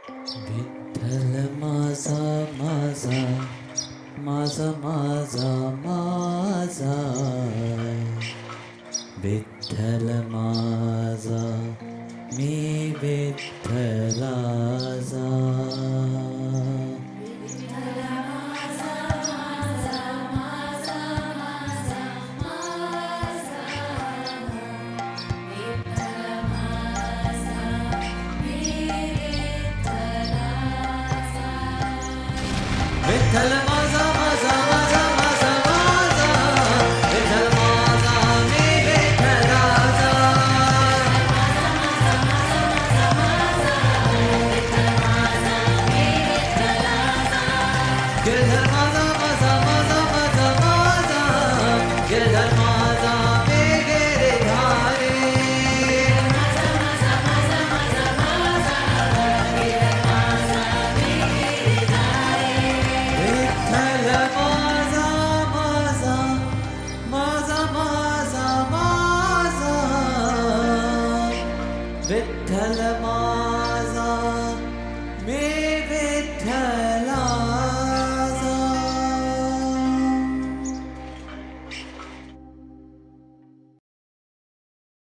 विठ्ठल माझा माझा माझा माझा माझा विठ्ठल माझा मी विठ्ठलाचा विठ्ठल माझा माझा माझा माझा माझा विठ्ठल माझा मी विठ्ठलाचा गिरधर माझा माझा माझा माझा माझा गिरधर माझा मी गिरधारी विठ्ठल माझा